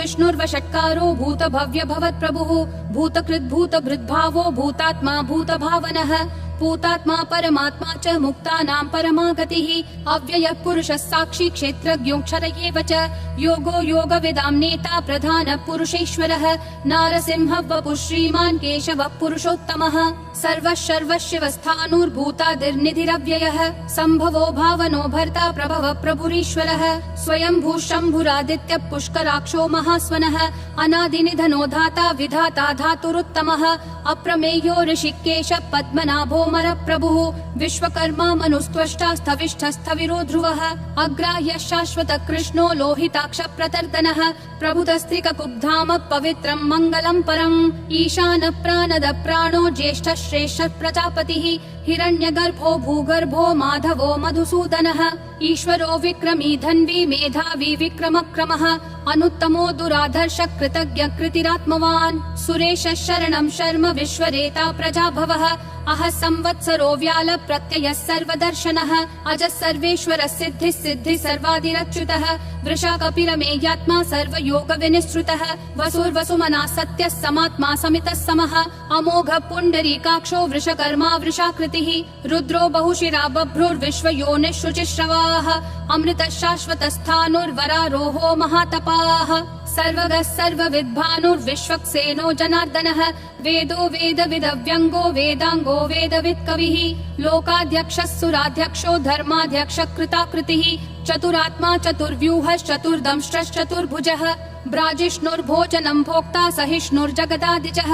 विष्णुर्वषट्कारो भूत भव्य भवत् प्रभुः भूतकृद् भूतभृद्भावो भूतात्मा भूतभावनः भूतात्मा परमात्मा च मुक्तानां परमा गतिः अव्ययः पुरुषः साक्षी क्षेत्रज्ञोऽक्षर एव च योगो योगविदां नेता प्रधानः पुरुषेश्वरः नारसिंहः वपुः श्रीमान् केशवः पुरुषोत्तमः सर्वः सर्वशिवस्थाणुर्भूतादिर्निधिरव्ययः सम्भवो भावनो भर्ता प्रभवः प्रभुरीश्वरः स्वयंभू शम्भुरादित्यः पुष्कराक्षो महास्वनः अनादिनिधनो धाता विधाता धातुरुत्तमः अप्रमेयो ऋषिकेशः पद्मनाभो प्रभुः विश्वकर्मा मनुस्त्वष्टा स्थविष्ठस्थविरो ध्रुवः अग्राह्यः शाश्वतः कृष्णो लोहिताक्ष प्रतर्दनः प्रभुतस्त्रिककुब्धाम पवित्रं मङ्गलं परम् ईशानः प्राणदः प्राणो ज्येष्ठः श्रेष्ठः प्रजापतिः हिरण्यगर्भो भूगर्भो माधवो मधुसूदनः ईश्वरो विक्रमी धन्वी मेधावी विक्रमक्रमः अनुत्तमो दुराधर्ष कृतज्ञ कृतिरात्मवान् सुरेशः शरणं शर्म विश्वरेता प्रजाभवः अह संवत्सरो व्याल प्रत्ययः सर्वदर्शनः अजः सर्वेश्वरः सिद्धिः सिद्धिः सर्वादिरच्युतः वृषा कपिलमेयात्मा सर्वयोग विनिश्रुतः वसुर्वसुमना सत्यः समात्मा समितः समः अमोघ पुण्डरीकाक्षो वृषकर्मा वृषाकृतिः रुद्रो बहुशिरा बभ्रुर्विश्वयोनिः शुचिश्रवाः अमृतः शाश्वतस्थाणुर्वरारोहो महातपाः सर्वगः सर्वविद्भानुर्विश्वक्सेनो जनार्दनः वेदो वेदविदव्यङ्गो वेदाङ्गो वेदवित् कविः लोकाध्यक्षः सुराध्यक्षो धर्माध्यक्षः कृताकृतिः चतुरात्मा चतुर्व्यूहश्चतुर्दंष्ट्रश्चतुर्भुजः ब्राजिष्णुर्भोजनं भोक्ता सहिष्णुर्जगदादिजः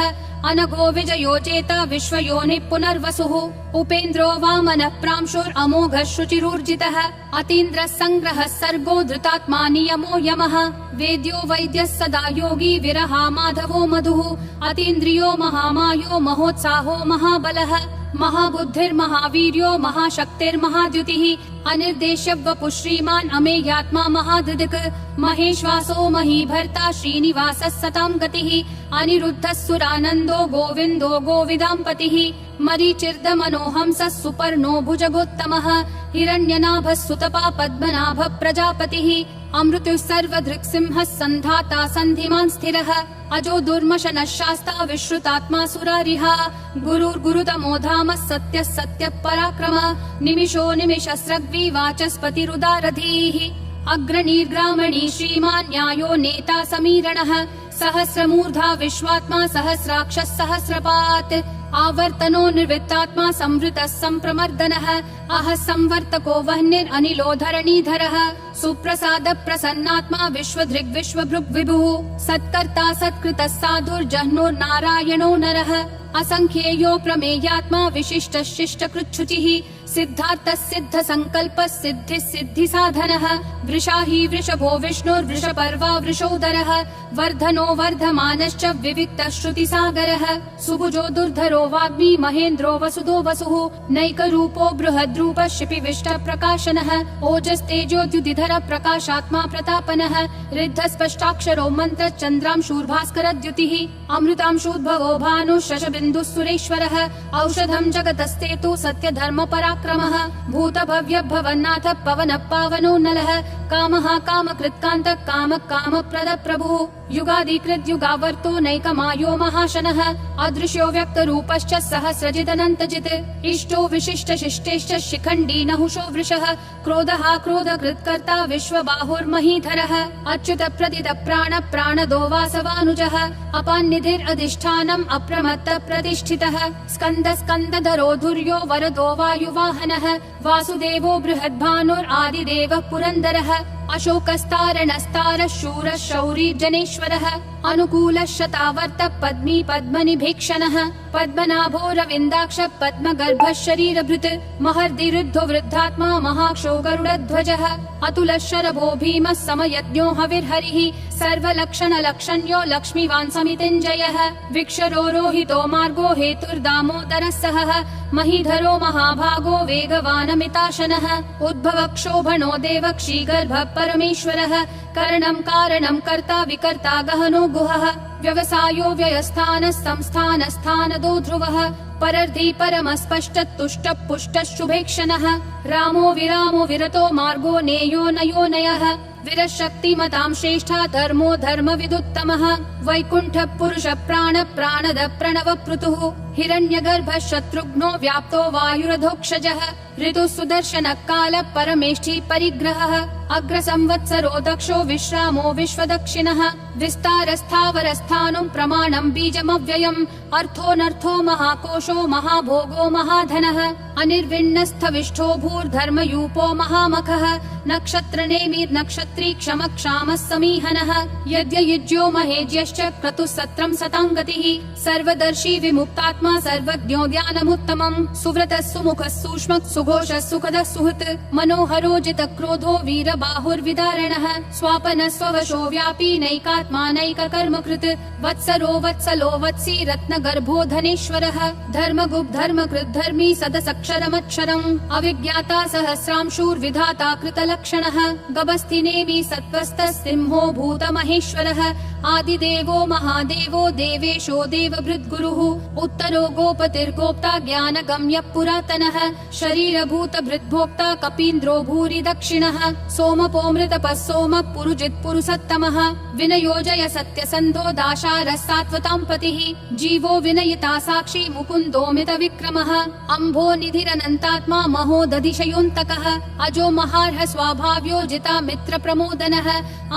अनघो विजयो जेता विश्वयोनिः पुनर्वसुः उपेन्द्रो वामनः प्रांशुरमोघः शुचिरूर्जितः अतीन्द्रः सङ्ग्रहः सर्गो धृतात्मा नियमो यमः वेद्यो वैद्यः सदा योगी विरहा माधवो मधुः अतीन्द्रियो महामायो महोत्साहो महाबलः महाबुद्धिर्महावीर्यो महाशक्तिर्महाद्युतिः अनिर्देश्य वपुः श्रीमान् अमेयात्मा महादृक् महेश्वासो महीभर्ता श्रीनिवासः सतां गतिः अनिरुद्धः सुरानन्दो गोविन्दो गोविदाम्पतिः मरीचिर्दमनोहंसः सुपर्णो भुजगोत्तमः हिरण्यनाभः सुतपा पद्मनाभः प्रजापतिः अमृतुः सर्वदृक्सिंहः सन्धाता सन्धिमान् स्थिरः अजो दुर्मशनः शास्ता विश्रुतात्मा सुरारिः गुरुर्गुरुतमो धामः सत्यः सत्यः पराक्रमः निमिषो निमिषस्रग्वी वाचस्पतिरुदारधीः अग्रणीर्ग्रामणी श्रीमान् न्यायो नेता समीरणः सहस्रमूर्धा विश्वात्मा सहस्राक्षः सहस्रपात् आवर्तनो निर्वृत्तात्मा संवृतः सम्प्रमर्दनः अह संवर्तको वह्निरनिलो धरणीधरः सुप्रसाद प्रसन्नात्मा विश्वधृग् विश्वभृग् विभुः सत्कर्ता सत्कृतः साधुर्जह्नुर्नारायणो नरः असंख्येयो प्रमेयात्मा विशिष्टः शिष्टकृच्छुचिः सिद्धार्थः सिद्ध संकल्पः सिद्धिः सिद्धि साधनः वृषाही वृषभो विष्णुर्वृषपर्वा वृषोदरः वर्धनो वर्धमानश्च विविक्तः श्रुतिसागरः सुभुजो दुर्धरो वाग्मी महेन्द्रो वसुदो वसुः नैकरूपो बृहद्रूपः शिपिविष्ट प्रकाशनः ओजस्तेजोद्युतिधर प्रकाशात्मा प्रतापनः ऋद्धस्पष्टाक्षरो मन्त्र चन्द्रांशूर्भास्करद्युतिः अमृतांशूद्भवो भानुः शशबिन्दुः सुरेश्वरः औषधं जगतस्तेतु सत्यधर्म पराक्रमः भूतभव्य भवन्नाथ पवनः पावनो नलः कामः कामकृत्कान्तः कामः कामप्रद प्रभुः युगादिकृत् युगावर्तो नैकमायो महाशनः अदृश्यो व्यक्तरूपश्च सहस्रजिदनन्तजित् इष्टो विशिष्ट शिष्टेश्च शिखण्डी नहुषो वृषः क्रोधः क्रोधकृत्कर्ता विश्वबाहुर्महीधरः अच्युत प्रदित प्राण प्राणदो वासवानुजः अपान्निधिरधिष्ठानम् अप्रमत्त प्रतिष्ठितः स्कन्द स्कन्दधरो धुर्यो वरदो वायुवाहनः वासुदेवो बृहद्भानुरादिदेवः पुरन्दरः अशोकस्तारणस्तारः शूरः शौरी जनेश्वरः अनुकूलः शतावर्त पद्मी पद्मनिभीक्षणः पद्मनाभो रविन्दाक्ष पद्मगर्भः शरीरभृत् महर्दिरुद्धो वृद्धात्मा महाक्षो गरुडध्वजः अतुलः शरभो भीमः समयज्ञो हविर्हरिः सर्वलक्षण लक्षण्यो लक्ष्मीवान् समितिञ्जयः विक्षरो रोहितो मार्गो हेतुर्दामोदरः सहः महीधरो महाभागो वेगवानमिताशनः उद्भव क्षोभणो देव क्षीगर्भः परमेश्वरः करणं कारणं कर्ता विकर्ता गहनो गुहः व्यवसायो व्ययस्थानः संस्थानस्थानदो ध्रुवः परर्धी परमस्पष्ट तुष्ट पुष्ट शुभेक्षणः रामो विरामो विरतो मार्गो नेयो नयो नयः वीरशक्तिमतां श्रेष्ठा धर्मो धर्मविदुत्तमः वैकुण्ठ पुरुष प्राण प्राणद प्रणव पृतुः हिरण्यगर्भ शत्रुघ्नो व्याप्तो वायुरधोक्षजः ऋतु सुदर्शन काल परमेष्ठी परिग्रहः अग्र संवत्सरो दक्षो विश्रामो विश्वदक्षिणः विस्तारस्थावरस्थानं प्रमाणं बीजमव्ययम् अर्थोऽनर्थो महाकोशो महाभोगो महाधनः अनिर्विण्णस्थविष्ठो भूर्धर्मयूपो महामखः नक्षत्रनेमिर् नक्षत्री क्षम क्षामः समीहनः यज्ञयुज्यो महेज्यश्च क्रतुः सत्रं सताङ्गतिः सर्वदर्शी विमुक्तात्मा सर्वज्ञो ज्ञानमुत्तमम् सुव्रतः सुमुखः सूक्ष्मः सुघोषः सुखदः सुहृत् मनोहरो जितक्रोधो वीरबाहुर्विदारणः स्वापनः स्ववशो व्यापी नैकात्मा नैककर्मकृत् वत्सरो वत्सलो वत्सी रत्नगर्भो धनेश्वरः धर्मगुप् धर्मकृत् धर्मी सदसक्षरमक्षरम् अविज्ञाता सहस्रांशूर्विधाता कृतलक्षणः गभस्तिनेमि सत्त्वस्तः सिंहो भूतमहेश्वरः आदिदेवो महादेवो देवेशो देवभृद्गुरुः उत्तरो गोपतिर्गोप्ता ज्ञानगम्यः पुरातनः शरीरभूत भृद्भोक्ता कपीन्द्रो भूरि दक्षिणः सोमपोमृतपः सोमः पुरुजित् पुरुषोत्तमः विनयोजय सत्यसन्धो दाशारः सात्वतां पतिः जीवो विनयिता साक्षी मुकुन्दोमित विक्रमः अम्भो निधिरनन्तात्मा महोदधिशयोऽन्तकः अजो महार्ह स्वाभाव्यो जिता मित्र प्रमोदनः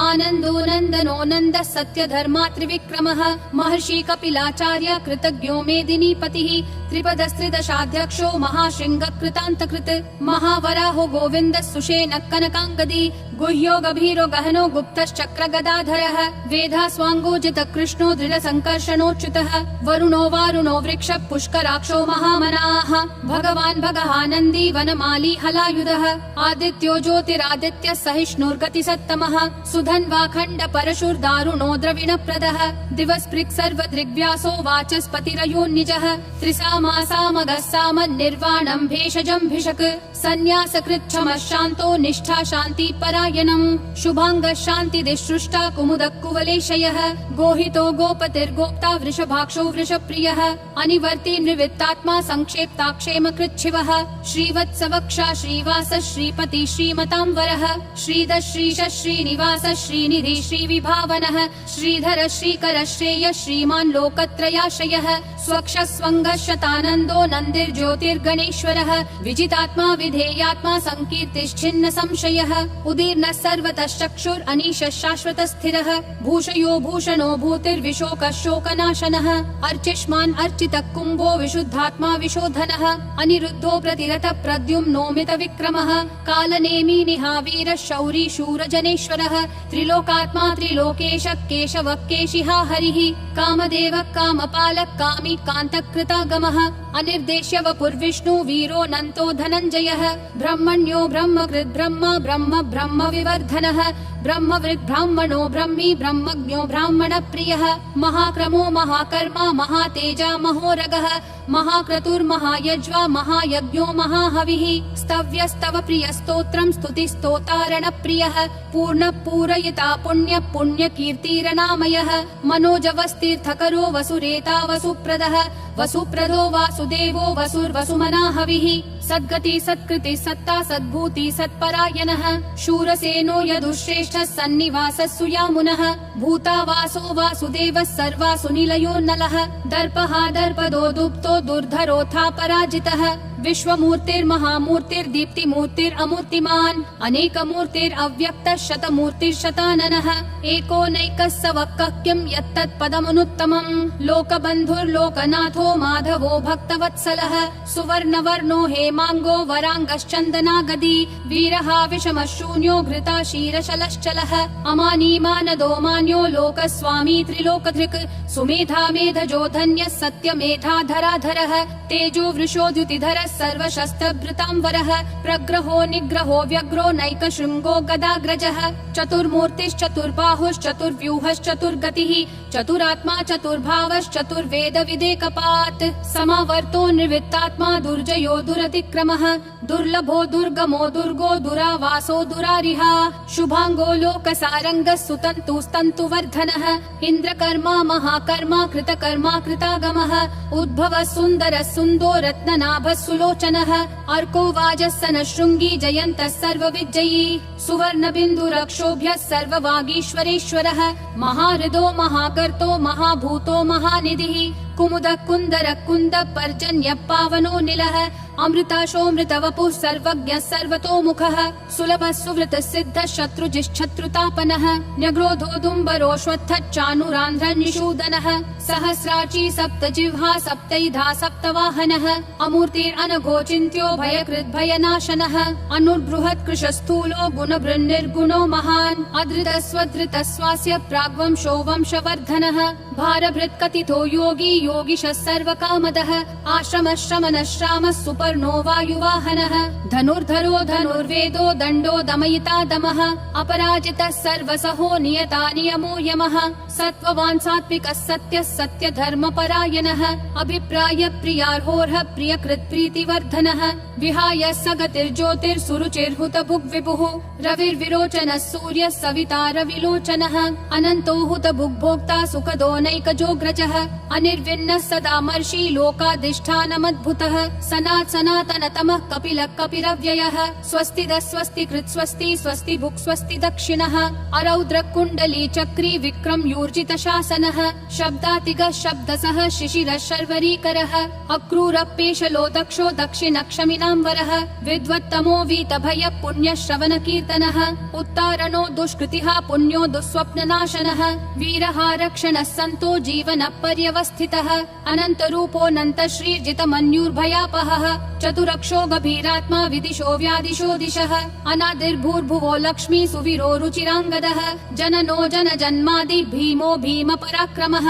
आनन्दो नन्दनो नन्दः सत्यधर्मात्रिविक्रमः महर्षि कपिलाचार्य कृतज्ञो मेदिनीपतिः त्रिपदस्त्रिदशाध्यक्षो महाशृङ्ग कृतान्तकृत् महावराहो गोविन्दः सुषेणः कनकाङ्गदी गुह्यो गभीरो गहनो गुप्तश्चक्र गदाधरः वेधास्वाङ्गोजित कृष्णो दृढसङ्कर्षणोच्युतः वरुणो वारुणो वृक्ष पुष्कराक्षो महामनाः भगवान् भगहानन्दी वनमाली हलायुधः आदित्यो ज्योतिरादित्यः सहिष्णुर्गतिसत्तमः सुधन्वाखण्ड परशुर्दारुणो द्रविणप्रदः दिवस्पृक् सर्वदृग्व्यासो वाचस्पतिरयोन्निजः त्रिसामासामगः सामन्निर्वाणं भेषजं भिषक् सन्न्यासकृच्छमः शान्तो निष्ठा शान्ति परायणम् शुभाङ्गः शान्तिदिसृष्टा कुमुदः कुवलेशयः गोहितो गोपतिर्गोप्ता वृषभाक्षो वृषप्रियः अनिवर्ति निवृत्तात्मा संक्षेप्ताक्षेमकृच्छिवः श्रीवत्सवक्षा श्रीवास श्रीपति श्रीमतां वरः श्रीधः श्रीश श्रीनिवास श्रीनिधि श्रीविभावनः श्रीधर श्रीकर श्रेय श्रीमान् लोकत्रयाश्रयः स्वक्ष स्वङ्गः शतानन्दो नन्दिर्ज्योतिर्गणेश्वरः विजितात्मा विधेयात्मा संकीर्तिश्छिन्न संशयः उदीर्णः सर्वतः चक्षुर् अनीशः शाश्वत स्थिरः भूषयो भूषणो भूतिर्विशोकः शोकनाशनः अर्चिष्मान् अर्चितः कुम्भो विशुद्धात्मा विशोधनः अनिरुद्धो प्रतिरथ प्रद्युम्नोमित विक्रमः कालनेमी निहावीरः शौरी शूरजनेश्वरः त्रिलोकात्मा त्रिलोकेश केशवः केशिहा हरिः कामदेवः कामपालः कामी कान्तकृतागमः अनिर्देश्य वपुर्विष्णु वीरो नन्तो धनञ्जयः ब्रह्मण्यो ब्रह्मकृत् ब्रह्म ब्रह्म ब्रह्म विवर्धनः ब्रह्मवृद् ब्राह्मणो ब्रह्मी ब्रह्मज्ञो ब्राह्मण प्रियः महाक्रमो महाकर्मा महातेजा महोरगः महाक्रतुर्महायज्वा महायज्ञो महाहविः स्तव्यस्तव प्रिय स्तोत्रं स्तुतिस्तोतारण प्रियः पूर्ण पूरयिता पुण्य पुण्य कीर्तिरनामयः मनोजवस्तीर्थकरो वसुरेता वसुप्रदः वसुप्रदो वासुदेवो वसुर्वसुमनाहविः सद्गति सत्कृति सत्ता सद्भूति सत्परायणः शूरसेनो यदुश्रेष्ठः सन्निवासः सुयामुनः भूतावासो वासुदेवः सर्वासु निलयोन्नलः दर्पः दर्पदो दुप्तो दुर्धरोऽथा पराजितः विश्वमूर्तिर्महामूर्तिर्दीप्तिमूर्तिरमूर्तिमान् अनेकमूर्तिरव्यक्तः शतमूर्तिर्शताननः एको नैकः स वक्कः किं यत्तत्पदमनुत्तमम् लोकबन्धुर्लोकनाथो माधवो भक्तवत्सलः सुवर्णवर्णो हेमाङ्गो वराङ्गश्चन्दनागदी वीरः विषमः शून्यो घृता क्षीरशलश्चलः अमानी मानदो मान्यो लोकस्वामी त्रिलोकधृक् सुमेधा मेधजो धन्यः सत्यमेधाधराधरः तेजो वृषोद्युतिधरः सर्वशस्त्रभृतांवरः प्रग्रहो निग्रहो व्यग्रो नैकशृङ्गो गदाग्रजः चतुर्मूर्तिश्चतुर्बाहुश्चतुर्व्यूहश्चतुर्गतिः चतुरात्मा चतुर्भावश्चतुर्वेद विदेकपात् समावर्तो निर्वृत्तात्मा दुर्जयो दुरतिक्रमः दुर्लभो दुर्गमो दुर्गो दुरावासो दुरारिहा शुभांगो लोकसारंगः सुतन्तुस्तन्तुवर्धनः इन्द्रकर्मा महाकर्मा कृतकर्मा कृतागमः उद्भवः सुन्दरः सुन्दो रत्ननाभः सुलोचनः अर्को वाजस्सनः शृङ्गी जयन्तः सर्वविजयी सुवर्णबिन्दुरक्षोभ्यः सर्ववागीश्वरेश्वरः महाहृदो महाकर्तो महाभूतो महानिधिः कुमुदः कुन्दरः कुन्दः पर्जन्यः पावनो निलः अमृताशोऽमृतवपुः सर्वज्ञः सर्वतोमुखः सुलभः सुवृतः सिद्धः शत्रुजिश्शत्रुतापनः न्यग्रोधोदुम्बरोऽश्वत्थः चाणूरान्ध्रः निषूदनः सहस्राची सप्तजिह्वा सप्तैधा सप्तवाहनः अमूर्तिरनघोचिन्त्यो भयकृद्भयनाशनः अनुर्बृहत् कृशस्थूलो गुणभृन्निर्गुणो महान् अधृतः स्वधृतः स्वास्य प्राग्वंशो वंशवर्धनः भारभृत्कथितो योगी योगिशः सर्वकामदः आश्रमः श्रमणः श्रामः सुपर्णो वायुवाहनः धनुर्धरो धनुर्वेदो दण्डो दमयिता दमः अपराजितः सर्वसहो नियता नियमो यमः सत्त्ववान् सात्विकः सत्यः सत्यधर्मपरायणः अभिप्राय प्रियार्होर्ह प्रियकृत् प्रीतिवर्धनः विहाय सगतिर्ज्योतिर्सुरुचिर्हुत भुग्विभुः रविर्विरोचनः सूर्यः सविता रविलोचनः अनन्तो हुत भुग्भोक्ता सुखदो नैकजोग्रजः अनिर्विण्णः सदा मर्षि लोकाधिष्ठानमद्भुतः सनातनतमः कपिलः कपिरव्ययः स्वस्तिदः स्वस्तिकृत् स्वस्ति स्वस्ति भुक् स्वस्ति दक्षिणः अरौद्र कुण्डली चक्री विक्रम यूर्जित शासनः शब्दातिगः शब्दसः शिशिरः शर्वरीकरः अक्रूरपेशलो दक्षो दक्षिणक्षमिनाम्बरः विद्वत्तमो वीतभय पुण्यश्रवण कीर्तनः उत्तारणो दुष्कृतिः पुण्यो दुःस्वप्ननाशनः वीरः रक्षणः सन्तो जीवन पर्यवस्थितः अनन्तरूपोऽनन्त श्रीर्जितमन्युर्भयापहः चतुरक्षो गभीरात्मा विदिशो व्यादिशो दिशः अनादिर्भूर्भुवो लक्ष्मी सुवीरो रुचिराङ्गदः जननो जनजन्मादि भीमो भीम पराक्रमः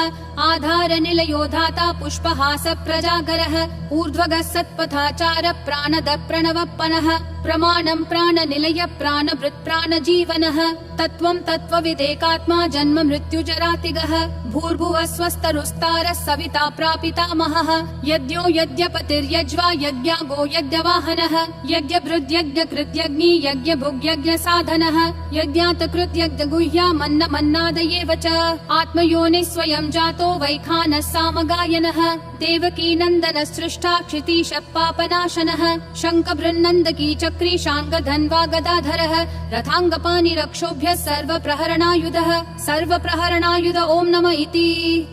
आधार निलयो धाता पुष्पहास प्रजागरः ऊर्ध्वगः सत्पथाचार प्राणद प्रणवप्पनः प्रमाणं प्राणनिलय प्राणभृत् प्राणजीवनः तत्त्वं तत्त्वविदेकात्मा जन्म मृत्युजरातिगः भूर्भुवः स्वस्तरुस्तारः सविता प्रापितामहः यज्ञो यज्ञपतिर्यज्वा यज्ञागो यज्ञवाहनः यज्ञभृद्यज्ञकृत्यग्नि यज्ञभुग्यज्ञसाधनः यज्ञातकृत्यज्ञगुह्या मन्नादयेव च आत्मयोनिः स्वयं जातो वैखानः सामगायनः देवकी नन्दनः सृष्टा क्षितीशः पापनाशनः शङ्खबृन्नन्दकी चक्री शाङ्गधन्वा गदाधरः रथाङ्गपाणिरक्षोभ्यः सर्वप्रहरणायुध ॐ नमः इति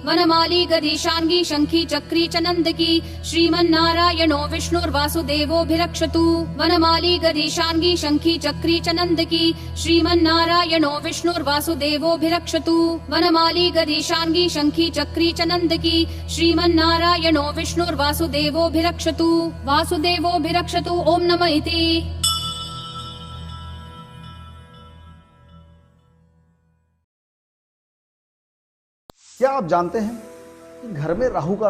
वनमाली गदीशाङ्गी शङ्खी चक्री च नन्दकी श्रीमन्नारायणो विष्णुर्वासुदेवोऽभिरक्षतु वनमाली गदीशाङ्गी शङ्खी चक्री च नन्दकी श्रीमन्नारायणो विष्णुर्वासुदेवोऽभिरक्षतु वनमाली गदीशाङ्गी शङ्खी चक्री च नन्दकी श्रीमन्नारायणो विष्णुर्वासुदेवोऽभिरक्षतु वासुदेवोऽभिरक्षतु ॐ नमः इति। क्या आप जानते हैं कि घर में राहु का